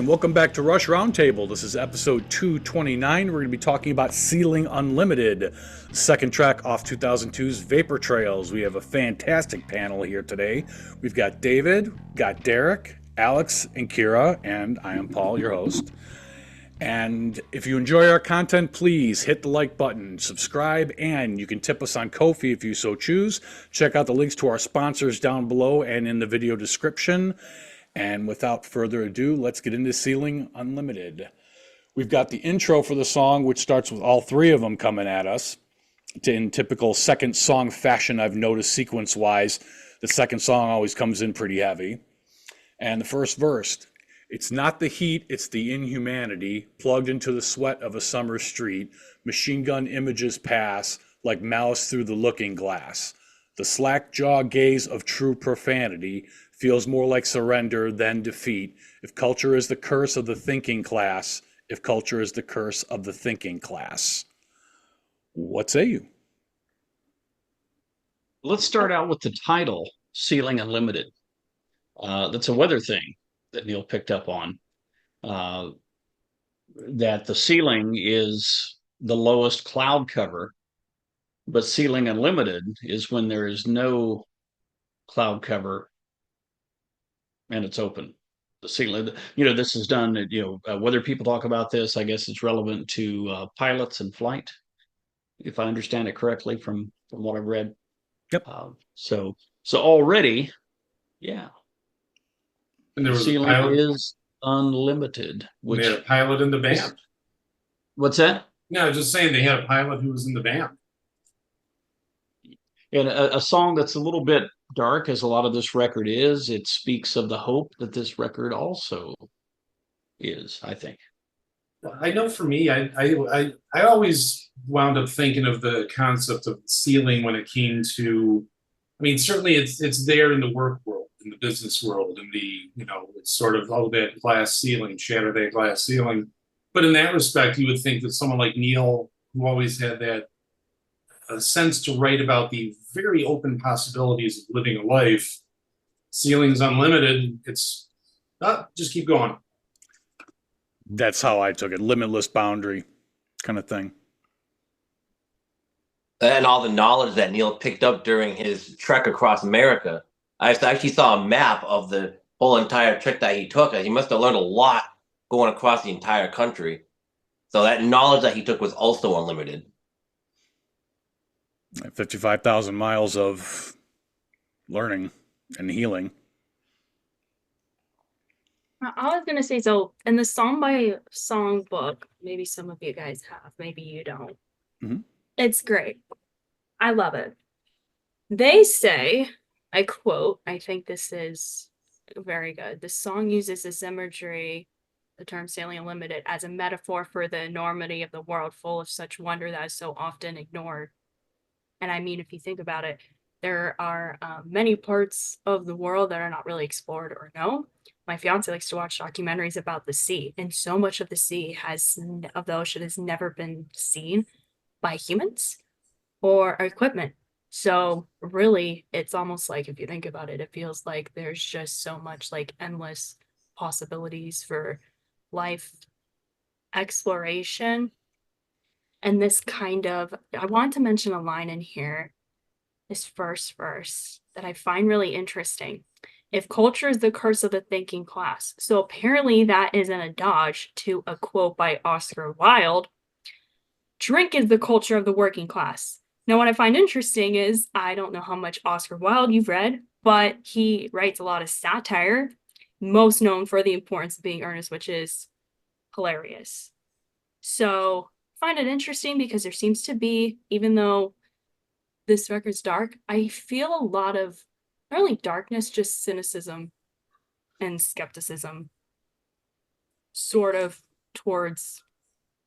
welcome back to Rush Roundtable. This is episode 229. We're going to be talking about Ceiling Unlimited, second track off 2002's Vapor Trails. We have a fantastic panel here today. We've got David, got Derek, Alex, and Kira, and I am Paul, your host. And if you enjoy our content, please hit the like button, subscribe, and you can tip us on Ko-fi if you so choose. Check out the links to our sponsors down below and in the video description. And without further ado, let's get into Ceiling Unlimited. We've got the intro for the song, which starts with all three of them coming at us. In typical second song fashion, I've noticed sequence-wise, the second song always comes in pretty heavy. And the first verse, it's not the heat, it's the inhumanity, plugged into the sweat of a summer street. Machine gun images pass like malice through the looking glass. The slack jaw gaze of true profanity feels more like surrender than defeat. If culture is the curse of the thinking class, if culture is the curse of the thinking class. What say you? Let's start out with the title, Ceiling Unlimited. That's a weather thing that Neil picked up on. That the ceiling is the lowest cloud cover, but Ceiling Unlimited is when there is no cloud cover and it's open. The ceiling, this is done, whether people talk about this, I guess it's relevant to pilots and flight, if I understand it correctly from what I've read. Yep. So already, yeah. And there The was a ceiling pilot. is unlimited. They had a pilot in the band. What's that? No, I was just saying they had a pilot who was in the band. And a song that's a little bit dark, as a lot of this record is. It speaks of the hope that this record also is, I think. I know for me, I always wound up thinking of the concept of ceiling when it came to, I mean, certainly it's there in the work world, in the business world, in the, it's sort of, oh, that glass ceiling, shatter that glass ceiling. But in that respect, you would think that someone like Neil, who always had that sense to write about the very open possibilities of living a life, ceiling's unlimited. It's just keep going. That's how I took it. Limitless boundary kind of thing. And all the knowledge that Neil picked up during his trek across America. I actually saw a map of the whole entire trek that he took. He must have learned a lot going across the entire country. So that knowledge that he took was also unlimited. 55,000 miles of learning and healing. I was gonna say, so in the song by song book, maybe some of you guys have, maybe you don't. Mm-hmm. It's great. I love it. They say, I quote, I think this is very good. The song uses this imagery, the term Ceiling Unlimited, as a metaphor for the enormity of the world, full of such wonder that is so often ignored. And I mean, if you think about it, there are many parts of the world that are not really explored or known. My fiance likes to watch documentaries about the sea, and so much of the sea of the ocean has never been seen by humans or equipment. So really, it's almost like, if you think about it, it feels like there's just so much, like, endless possibilities for life exploration. And this kind of, I want to mention a line in here, this first verse, that I find really interesting. If culture is the curse of the thinking class. So apparently that is an dodge to a quote by Oscar Wilde. Drink is the culture of the working class. Now, what I find interesting is, I don't know how much Oscar Wilde you've read, but he writes a lot of satire, most known for The Importance of Being Earnest, which is hilarious. So find it interesting because there seems to be, even though this record's dark, I feel a lot of not only darkness, just cynicism and skepticism sort of towards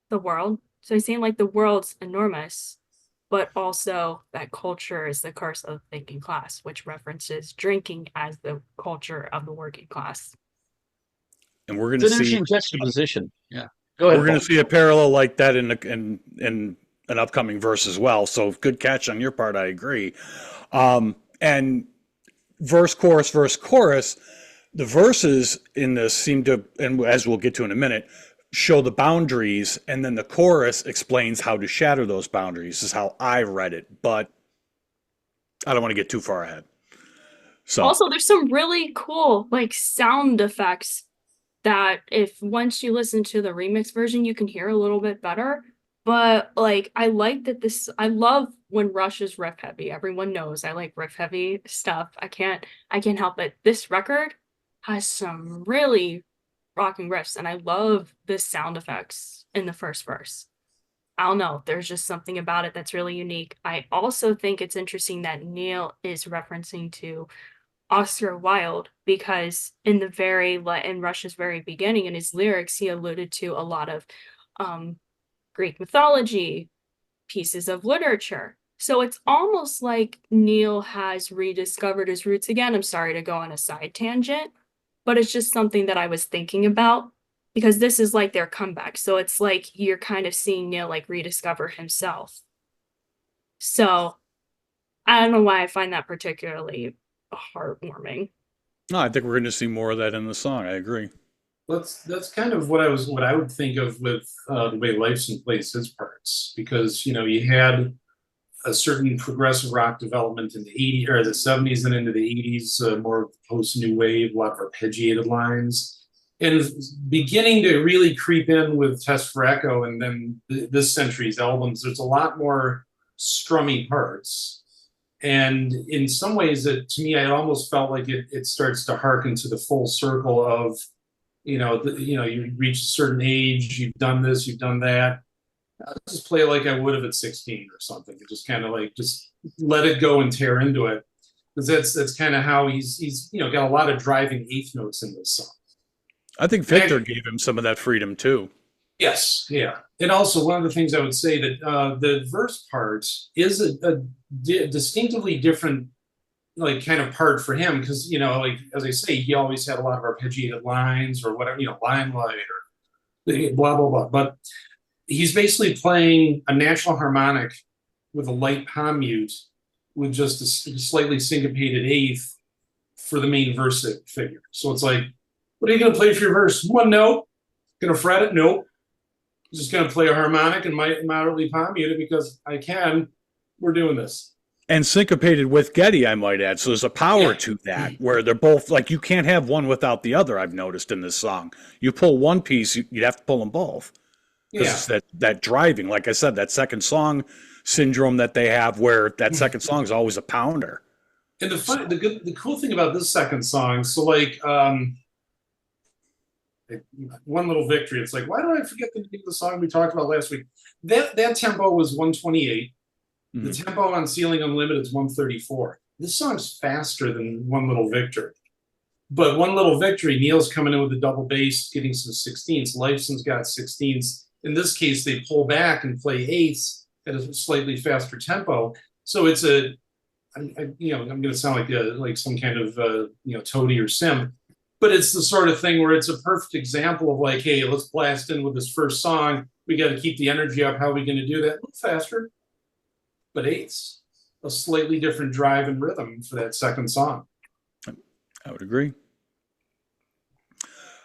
the world. So he's saying, like, the world's enormous, but also that culture is the curse of the thinking class, which references drinking as the culture of the working class. And we're going to see interesting juxtaposition. Yeah. Go ahead. We're going to see a parallel like that in an upcoming verse as well. So good catch on your part. I agree. And verse, chorus, The verses in this seem to, and as we'll get to in a minute, show the boundaries, and then the chorus explains how to shatter those boundaries. This is how I read it, but I don't want to get too far ahead. So Also, there's some really cool like sound effects that if once you listen to the remix version, you can hear a little bit better. But like I like that I love when Rush is riff heavy. Everyone knows I like riff heavy stuff. I can't help it. This record has some really rocking riffs, and I love the sound effects in the first verse. I don't know. There's just something about it that's really unique. I also think it's interesting that Neil is referencing to Oscar Wilde because in Rush's very beginning in his lyrics, he alluded to a lot of um, Greek mythology, pieces of literature. So it's almost like Neil has rediscovered his roots again. I'm sorry to go on a side tangent, but it's just something that I was thinking about because this is like their comeback. So it's like you're kind of seeing Neil like rediscover himself. So I don't know why I find that particularly heartwarming. no, I think we're going to see more of that in the song. I agree. That's kind of what I would think of with the way Lifeson plays his parts, because you had a certain progressive rock development in the '80s or the '70s and into the '80s, more post new wave, a lot of arpeggiated lines, and beginning to really creep in with Test for Echo, and then this century's albums. There's a lot more strummy parts, and in some ways, to me, I almost felt like it starts to harken to the full circle of you reach a certain age, you've done this, you've done that. I'll just play it like I would have at 16 or something. And just kind of like just let it go and tear into it, because that's kind of how he's got a lot of driving eighth notes in this song. I think Victor gave him some of that freedom too. Yes, yeah. And also one of the things I would say that the verse part is a distinctively different like kind of part for him, because like as I say, he always had a lot of arpeggiated lines or whatever, limelight or blah blah blah. But he's basically playing a natural harmonic with a light palm mute with just a slightly syncopated eighth for the main verse figure. So it's like, what are you going to play for your verse? One note? Going to fret it? Nope. Just going to play a harmonic and moderately palm mute it because I can. We're doing this. And syncopated with Getty, I might add. So there's a power to that where they're both like, you can't have one without the other. I've noticed in this song, you pull one piece, you'd have to pull them both. Because it's that driving, like I said, that second song syndrome that they have, where that second song is always a pounder. And the cool thing about this second song, so like One Little Victory, it's like, why do I forget the name of the song we talked about last week? That tempo was 128. Mm-hmm. The tempo on Ceiling Unlimited is 134. This song's faster than One Little Victory. But One Little Victory, Neil's coming in with a double bass, getting some 16ths. Lifeson's got 16ths. In this case, they pull back and play eighths at a slightly faster tempo. So it's I'm going to sound like some kind of toady or simp, but it's the sort of thing where it's a perfect example of like, hey, let's blast in with this first song. We got to keep the energy up. How are we going to do that? A little faster, but eighths, a slightly different drive and rhythm for that second song. I would agree.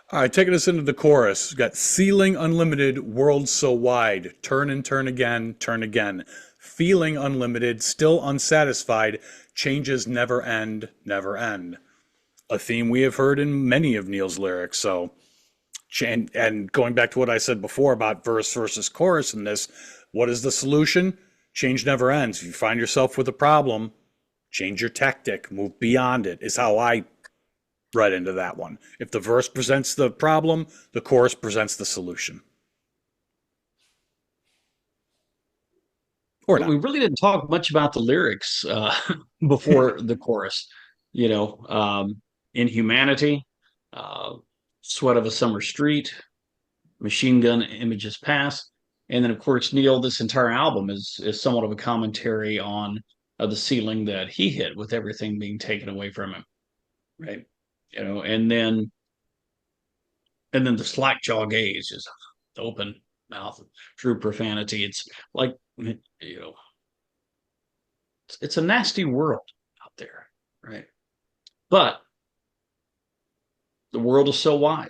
All right, taking us into the chorus. We've got Ceiling Unlimited, World So Wide, turn and turn again, turn again. Feeling unlimited, still unsatisfied, changes never end, never end. A theme we have heard in many of Neil's lyrics. So, and going back to what I said before about verse versus chorus in this, what is the solution? Change never ends. If you find yourself with a problem, change your tactic, move beyond it, is how I read into that one. If the verse presents the problem, the chorus presents the solution. Or we really didn't talk much about the lyrics before the chorus. Inhumanity, Sweat of a Summer Street, Machine Gun Images Pass. And then, of course, Neil, this entire album is somewhat of a commentary on the ceiling that he hit with everything being taken away from him. Right. And then the slack jaw gaze is the open mouth, true profanity. It's like, it's a nasty world out there. Right. But The world is so wide.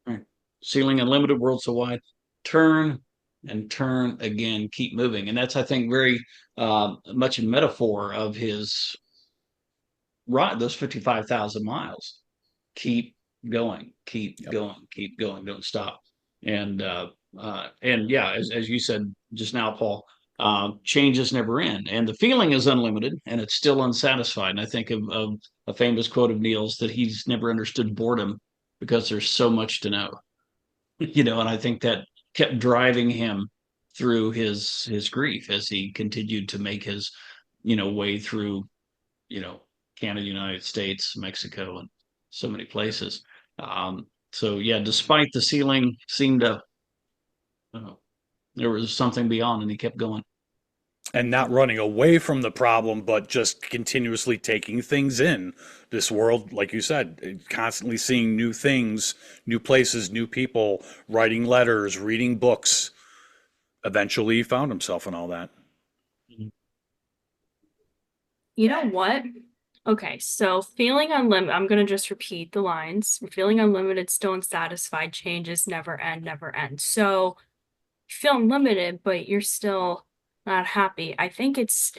Right. Ceiling unlimited, world so wide. Turn and turn again, keep moving. And that's, I think, very much a metaphor of his ride, those 55,000 miles. Keep going, keep going, keep going, don't stop. And yeah, as you said just now, Paul, changes never end, and the feeling is unlimited, and it's still unsatisfied. And I think of a famous quote of Neil's that he's never understood boredom because there's so much to know, you know. And I think that kept driving him through his grief as he continued to make his, you know, way through, you know, Canada, United States, Mexico, and so many places. So yeah, despite the ceiling seemed to, there was something beyond, and he kept going. And not running away from the problem, but just continuously taking things in. This world, like you said, constantly seeing new things, new places, new people, writing letters, reading books. Eventually, he found himself in all that. You know what? Okay, so feeling unlimited, I'm going to just repeat the lines. Feeling unlimited, still unsatisfied, changes never end, never end. So you feel unlimited, but you're still not happy. I think it's,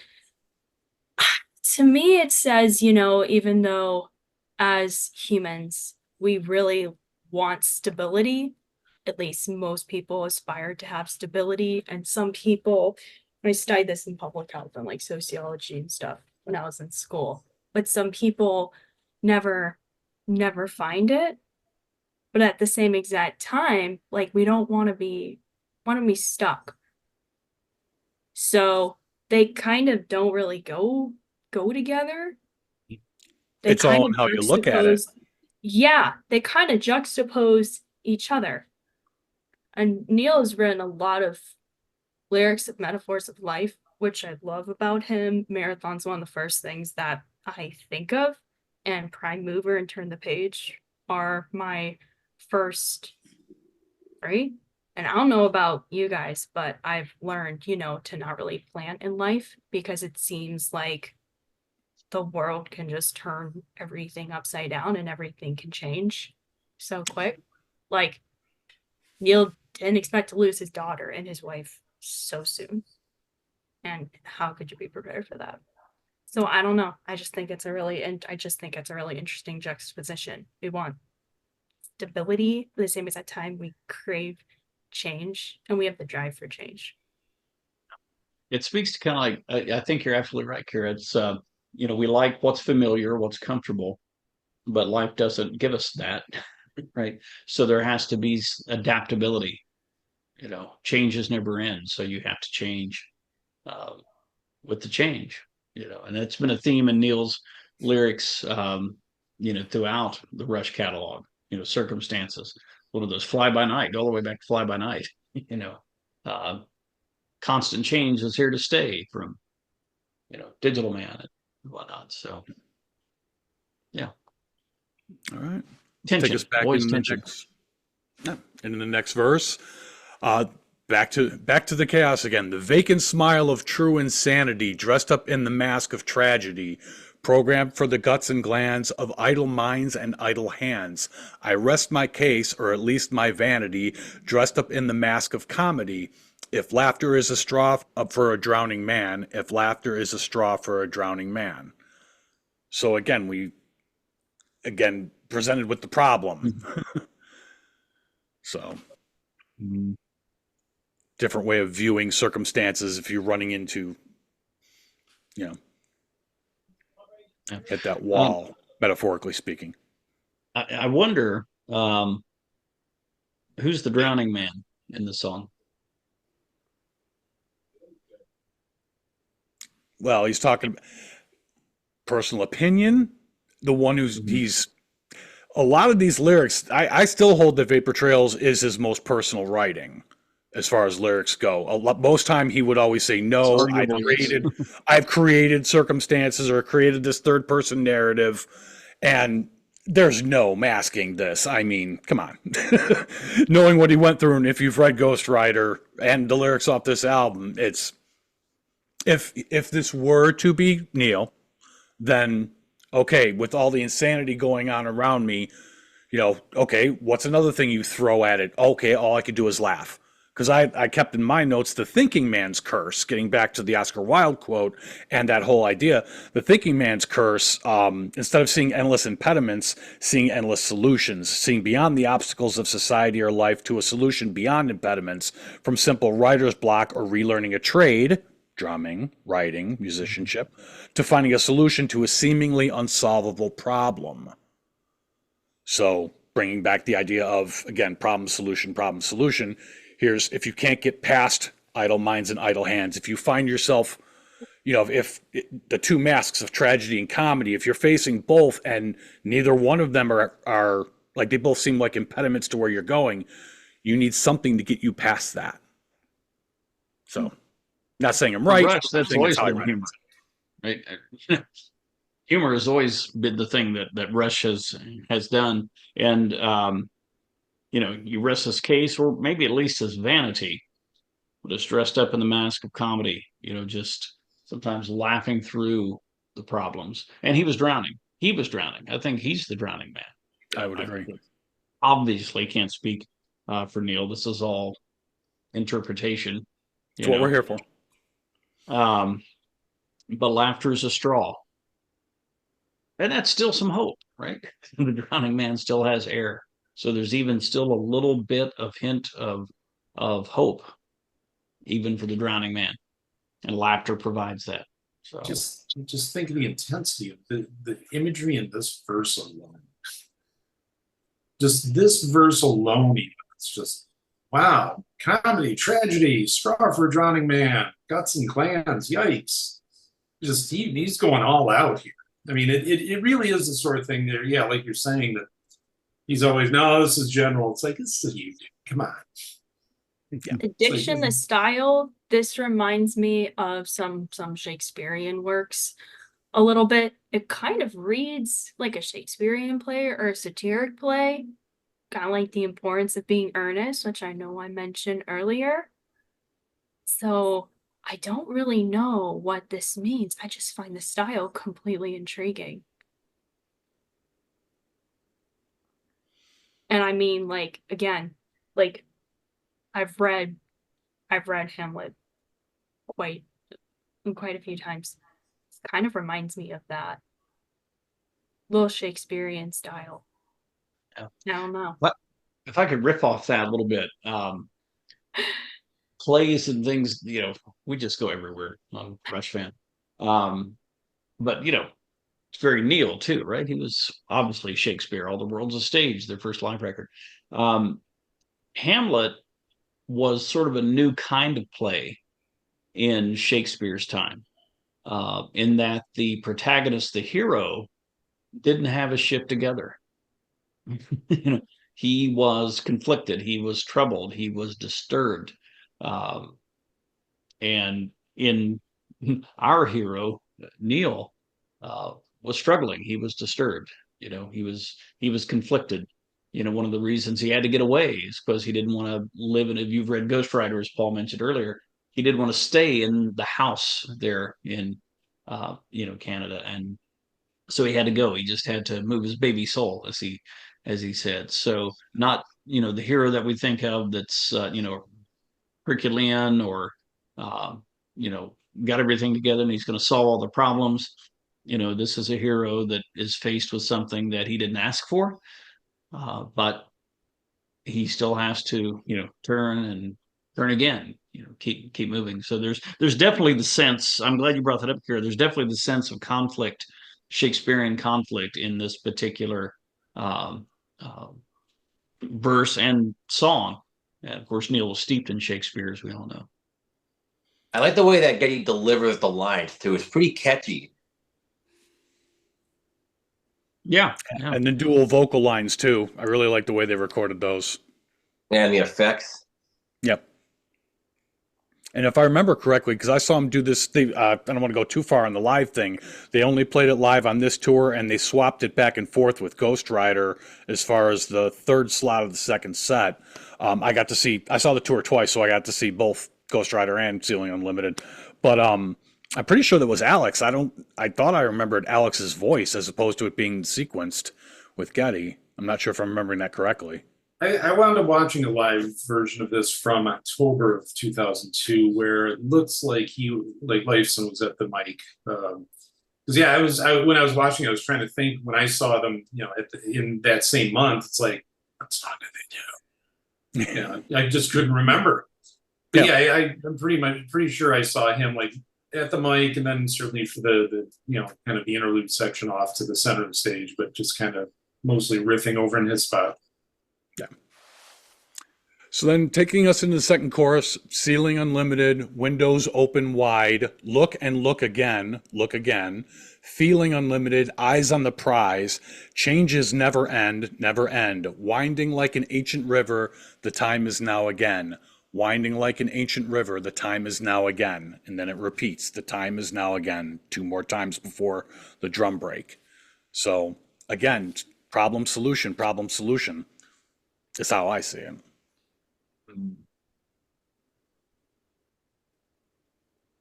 to me, it says, you know, even though as humans, we really want stability, at least most people aspire to have stability. And some people, I studied this in public health and like sociology and stuff when I was in school, but some people never find it. But at the same exact time, like we don't want to be stuck. So they kind of don't really go together. It's all in how you look at it. Yeah, they kind of juxtapose each other. And Neil has written a lot of lyrics of metaphors of life, which I love about him. Marathon's one of the first things that I think of, and Prime Mover and Turn the Page are my first three. And I don't know about you guys, but I've learned, you know, to not really plan in life because it seems like the world can just turn everything upside down and everything can change so quick. Like Neil didn't expect to lose his daughter and his wife so soon. And how could you be prepared for that? So I don't know. I just think it's a really interesting juxtaposition. We want stability, but at the same exact time we crave change, and we have the drive for change. It speaks to kind of like, I think you're absolutely right, Kara. It's you know, we like what's familiar, what's comfortable, but life doesn't give us that, right? So there has to be adaptability. You know, changes never end, so you have to change with the change. You know, and that's been a theme in Neil's lyrics, you know, throughout the Rush catalog. You know, circumstances, one of those fly by night, all the way back to fly by night. You know, constant change is here to stay from, you know, Digital Man and whatnot. So, yeah. All right. Tension. Take us back Always into tension. the next verse. Back to the chaos again. The vacant smile of true insanity, dressed up in the mask of tragedy, programmed for the guts and glands of idle minds and idle hands. I rest my case, or at least my vanity, dressed up in the mask of comedy. If laughter is a straw for a drowning man, if laughter is a straw for a drowning man. So again, presented with the problem. So different way of viewing circumstances if you're running into, you know, at that wall, metaphorically speaking. I wonder who's the drowning man in the song? Well, he's talking personal opinion. The one he's a lot of these lyrics. I still hold that Vapor Trails is his most personal writing as far as lyrics go. Most time he would always say, "No, I've created circumstances or created this third person narrative, and there's no masking this." I mean, come on. Knowing what he went through, and if you've read Ghost Rider and the lyrics off this album, it's if this were to be Neil, then okay, with all the insanity going on around me, okay, what's another thing you throw at it? Okay, all I could do is laugh. Because I kept in my notes the thinking man's curse, getting back to the Oscar Wilde quote and that whole idea. The thinking man's curse, instead of seeing endless impediments, seeing endless solutions, seeing beyond the obstacles of society or life to a solution beyond impediments, from simple writer's block or relearning a trade, drumming, writing, musicianship, to finding a solution to a seemingly unsolvable problem. So bringing back the idea of, again, problem, solution. Here's, if you can't get past idle minds and idle hands, if you find yourself, if the two masks of tragedy and comedy, if you're facing both and neither one of them are like, they both seem like impediments to where you're going, you need something to get you past that. So, not saying I'm right. Rush, that's always how I been read it. humor, right? Humor has always been the thing that Rush has done, and you rest his case, or maybe at least his vanity, just dressed up in the mask of comedy. Just sometimes laughing through the problems, and he was drowning. I think he's the drowning man. I would agree. Obviously, can't speak for Neil. This is all interpretation. That's what we're here for. But laughter is a straw. And that's still some hope, right? The drowning man still has air. So there's even still a little bit of hint of hope, even for the drowning man. And laughter provides that. So just think of the intensity of the imagery in this verse alone. Just this verse alone, even, it's just, wow, comedy, tragedy, straw for a drowning man, guts and clans, yikes. Just he's going all out here. I mean, it really is the sort of thing there, yeah, like you're saying, that he's always, no, this is general. It's like, this is you, dude. Come on. Yeah. The diction, the style, this reminds me of some Shakespearean works a little bit. It kind of reads like a Shakespearean play or a satiric play, kind of like the importance of being earnest, which I know I mentioned earlier. So I don't really know what this means. I just find the style completely intriguing. And I mean, like, again, like, I've read Hamlet quite a few times. It kind of reminds me of that little Shakespearean style. Yeah. I don't know. But if I could riff off that a little bit, plays and things, we just go everywhere. I'm a Rush fan. But it's very Neil too, right? He was obviously Shakespeare, All the World's a Stage, their first live record. Hamlet was sort of a new kind of play in Shakespeare's time, in that the protagonist, the hero, didn't have his shit together. He was conflicted, he was troubled, he was disturbed. And in our hero, Neil, was struggling. He was disturbed. He was conflicted. One of the reasons he had to get away is because he didn't want to live in. If you've read Ghost Rider, as Paul mentioned earlier, he didn't want to stay in the house there in Canada, and so he had to go. He just had to move his baby soul, as he said. So not the hero that we think of that's Herculean or got everything together and he's going to solve all the problems. This is a hero that is faced with something that he didn't ask for, but he still has to turn and turn again, keep moving. So there's definitely the sense, I'm glad you brought that up here, there's definitely the sense of conflict, Shakespearean conflict, in this particular verse and song. And of course, Neil was steeped in Shakespeare, as we all know. I like the way that Getty delivers the lines too. It's pretty catchy. Yeah. And the dual vocal lines too. I really like the way they recorded those. And the effects. Yep. And if I remember correctly, because I saw him do this thing, I don't want to go too far on the live thing. They only played it live on this tour, and they swapped it back and forth with Ghost Rider as far as the third slot of the second set. I saw the tour twice, so I got to see both Ghost Rider and Ceiling Unlimited. But I'm pretty sure that was Alex. I thought I remembered Alex's voice as opposed to it being sequenced with Getty. I'm not sure if I'm remembering that correctly. I wound up watching a live version of this from October of 2002, where it looks like Lifeson was at the mic. Because yeah, when I was watching, I was trying to think when I saw them, in that same month. It's like, what song did they do? Yeah, I just couldn't remember. But yeah, I'm pretty sure I saw him like at the mic, and then certainly for the kind of the interlude section off to the center of the stage, but just kind of mostly riffing over in his spot. Yeah. So then taking us into the second chorus, ceiling unlimited, windows open wide, look and look again, feeling unlimited, eyes on the prize, changes never end, winding like an ancient river, the time is now again. Winding like an ancient river, the time is now again. And then it repeats, the time is now again, 2 more times before the drum break. So again, problem solution is how I see it. I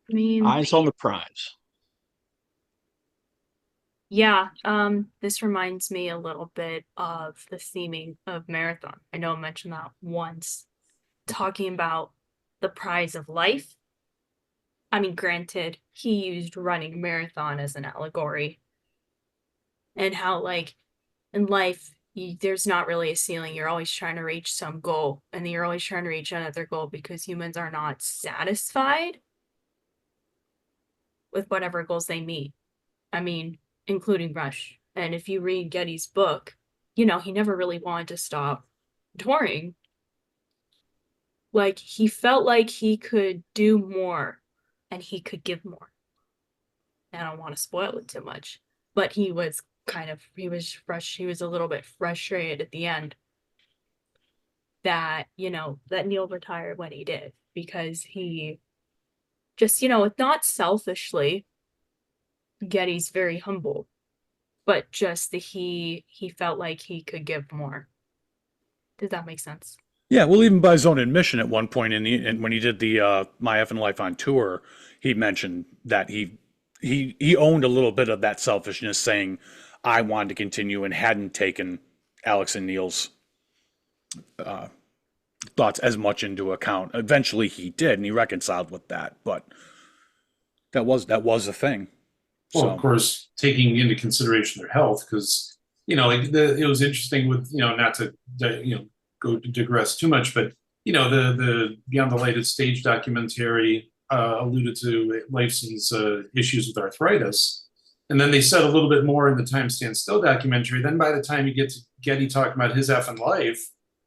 mean, Eyes on the prize. yeah, this reminds me a little bit of the theming of Marathon. I know I mentioned that once, talking about the prize of life. I mean, granted, he used running marathon as an allegory, and how, like, in life, there's not really a ceiling. You're always trying to reach some goal, and then you're always trying to reach another goal because humans are not satisfied with whatever goals they meet. I mean, including Rush. And if you read Getty's book, he never really wanted to stop touring. Like, he felt like he could do more and he could give more. I don't want to spoil it too much, but he was a little bit frustrated at the end that, that Neil retired when he did, because he just, not selfishly, Getty's very humble, but just that he felt like he could give more. Did that make sense? Yeah, well, even by his own admission at one point when he did the My Effin' Life on tour, he mentioned that he owned a little bit of that selfishness, saying, I wanted to continue and hadn't taken Alex and Neil's thoughts as much into account. Eventually he did, and he reconciled with that, but that was a thing. Well, of course, taking into consideration their health, because it was interesting with not to go to digress too much, but the Beyond the Lighted Stage documentary alluded to Lifeson's issues with arthritis, and then they said a little bit more in the Time Stand Still documentary. Then by the time you get to Getty talking about his effing life,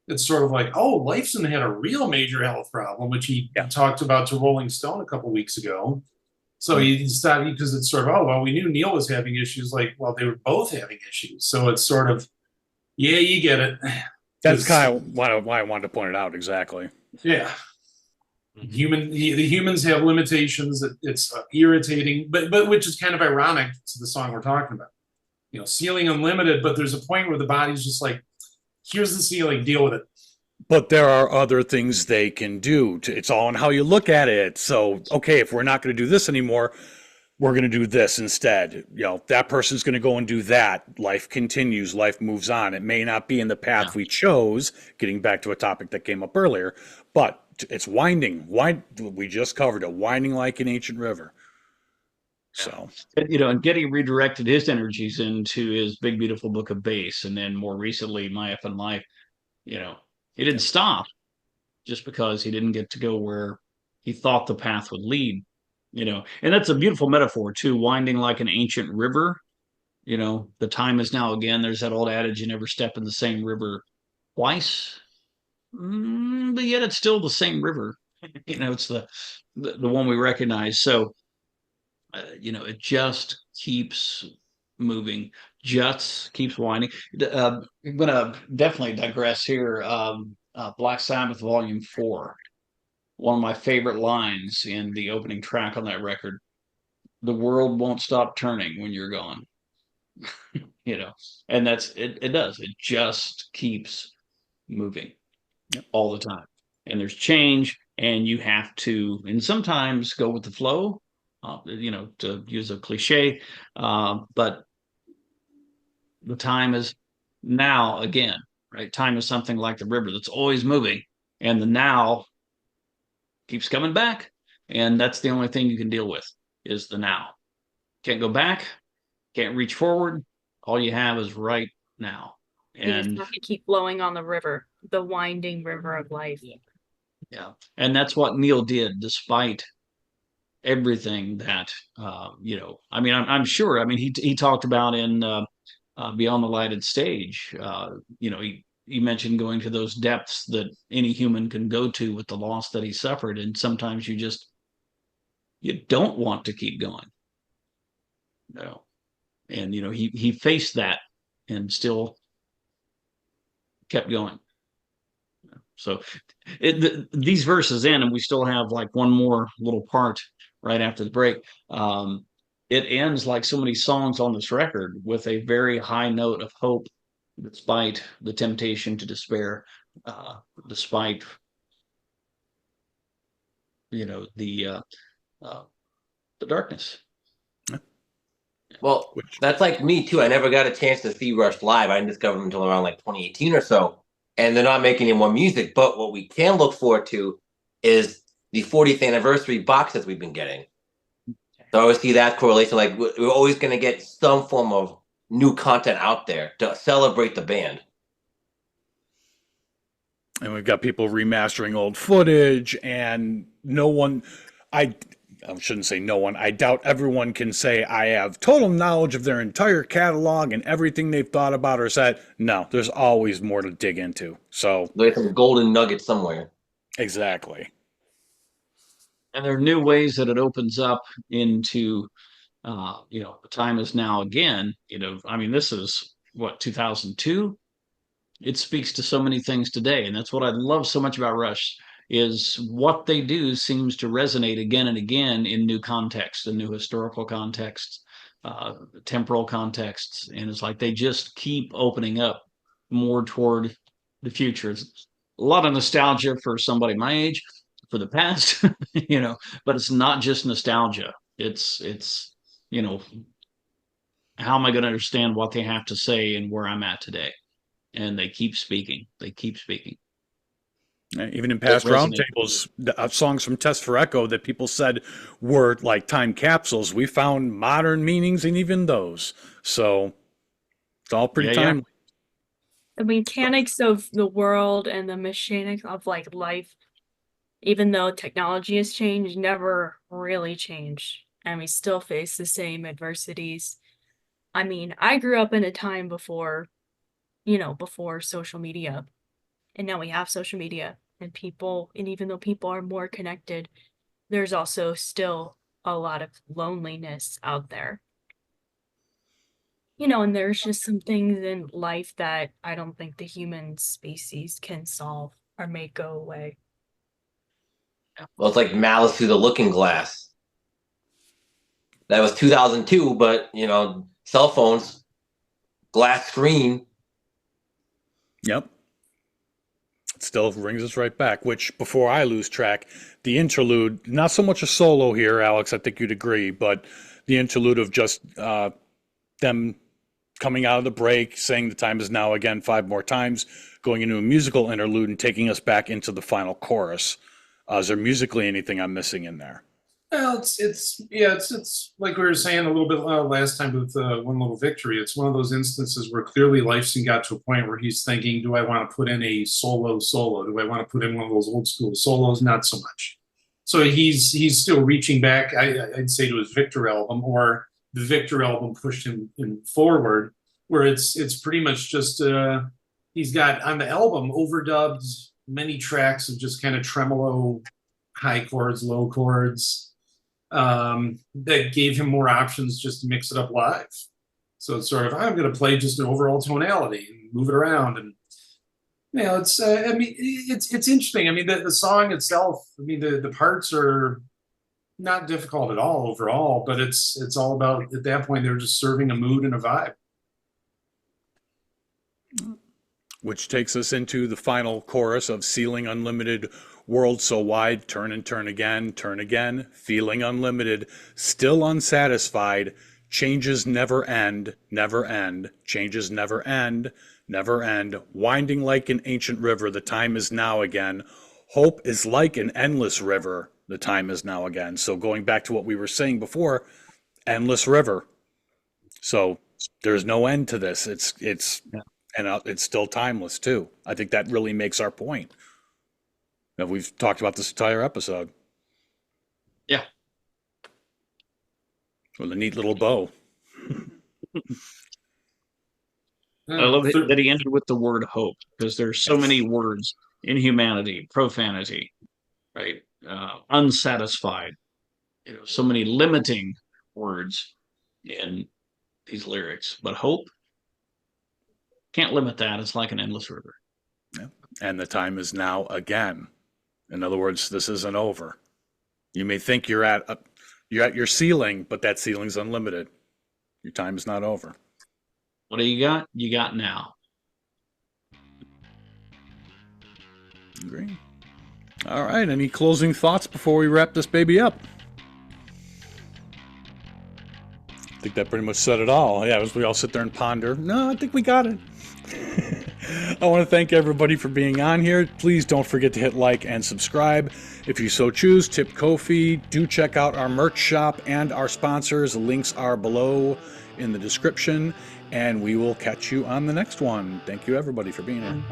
it's sort of like, oh, Lifeson had a real major health problem, which he talked about to Rolling Stone a couple weeks ago. So he stopped, because it's sort of, oh, well, we knew Neil was having issues. Like, well, they were both having issues. So it's sort of, yeah, you get it. That's kind of why I wanted to point it out. Exactly. Yeah. The humans have limitations. It's irritating, but which is kind of ironic to the song we're talking about. Ceiling unlimited, but there's a point where the body's just like, here's the ceiling, deal with it. But there are other things they can do. It's all on how you look at it. So, okay, if we're not going to do this anymore, we're going to do this instead. That person's going to go and do that. Life continues. Life moves on. It may not be in the path we chose, getting back to a topic that came up earlier, but it's winding. We just covered it. Winding like an ancient river. So, and Getty redirected his energies into his Big Beautiful Book of Bass, and then more recently, My Effin' Life. He didn't stop just because he didn't get to go where he thought the path would lead. And that's a beautiful metaphor too, winding like an ancient river. The time is now again. There's that old adage, you never step in the same river twice. But yet it's still the same river. It's the one we recognize. So, it just keeps moving, just keeps winding. I'm going to definitely digress here. Black Sabbath Volume 4. One of my favorite lines in the opening track on that record: the world won't stop turning when you're gone. And that's it. It does. It just keeps moving all the time. And there's change, and you have to, and sometimes go with the flow. to use a cliche, but the time is now again, right? Time is something like the river that's always moving, and the now keeps coming back. And that's the only thing you can deal with is the now. Can't go back, can't reach forward. All you have is right now. You just And have to keep flowing on the river, the winding river of life. yeah. And that's what Neil did, despite everything that, I mean, I'm sure, I mean, he talked about in Beyond the Lighted Stage, he mentioned going to those depths that any human can go to with the loss that he suffered. And sometimes you don't want to keep going. No. And, he faced that and still kept going. So these verses end, and we still have like one more little part right after the break. It ends like so many songs on this record with a very high note of hope, despite the temptation to despair, despite the darkness. Well, that's like me too. I never got a chance to see Rush live. I didn't discover them until around like 2018 or so. And they're not making any more music. But what we can look forward to is the 40th anniversary box sets we've been getting. So I always see that correlation. Like we're always going to get some form of new content out there to celebrate the band. And we've got people remastering old footage, and I shouldn't say no one. I doubt everyone can say I have total knowledge of their entire catalog and everything they've thought about or said. No, there's always more to dig into. So There's some golden nugget somewhere. Exactly. And there are new ways that it opens up into, the time is now again. I mean, this is what, 2002? It speaks to so many things today, and that's what I love so much about Rush. Is what they do seems to resonate again and again in new contexts, in new historical contexts, temporal contexts, and it's like they just keep opening up more toward the future. It's a lot of nostalgia for somebody my age, for the past, but it's not just nostalgia. It's how am I going to understand what they have to say and where I'm at today? And they keep speaking. They keep speaking. Even in past roundtables, songs from Test for Echo that people said were like time capsules, we found modern meanings in even those. So it's all pretty timely. The mechanics of the world and the mechanics of like life, even though technology has changed, never really changed. And we still face the same adversities. I mean, I grew up in a time before social media. And now we have social media and even though people are more connected, there's also still a lot of loneliness out there. And there's just some things in life that I don't think the human species can solve or make go away. Well, it's like Malice Through the Looking Glass. That was 2002, but, cell phones, glass screen. Yep. It still brings us right back, which, before I lose track, the interlude, not so much a solo here, Alex, I think you'd agree, but the interlude of just them coming out of the break, saying the time is now again 5 more times, going into a musical interlude and taking us back into the final chorus. Is there musically anything I'm missing in there? Well, it's like we were saying a little bit last time with One Little Victory. It's one of those instances where clearly Lifeson got to a point where he's thinking, do I want to put in a solo? Do I want to put in one of those old school solos? Not so much. So he's still reaching back, I'd say, to his Victor album, or the Victor album pushed him forward, where it's pretty much just he's got on the album overdubbed many tracks of just kind of tremolo, high chords, low chords. That gave him more options just to mix it up live. So it's sort of, I'm going to play just an overall tonality and move it around. And, it's interesting. I mean, the song itself, the parts are not difficult at all overall, but it's all about, at that point, they're just serving a mood and a vibe. which takes us into the final chorus of Ceiling Unlimited, world so wide, turn and turn again, feeling unlimited, still unsatisfied, changes never end, changes never end, winding like an ancient river, the time is now again. Hope is like an endless river, the time is now again. So going back to what we were saying before, endless river. So there's no end to this. It's still timeless too. I think that really makes our point that we've talked about this entire episode. Yeah. With a neat little bow. I love that he ended with the word hope, because there's so many words in humanity, profanity, right? Unsatisfied, so many limiting words in these lyrics, but hope, can't limit that. It's like an endless river. Yeah. And the time is now again. In other words, this isn't over. You may think you're at your ceiling, but that ceiling's unlimited. Your time is not over. What do you got? You got now. Agree. All right. Any closing thoughts before we wrap this baby up? I think that pretty much said it all. Yeah, as we all sit there and ponder. No, I think we got it. I want to thank everybody for being on here. Please don't forget to hit like and subscribe. If you so choose, tip Ko-fi. Do check out our merch shop and our sponsors. The links are below in the description. And we will catch you on the next one. Thank you, everybody, for being here.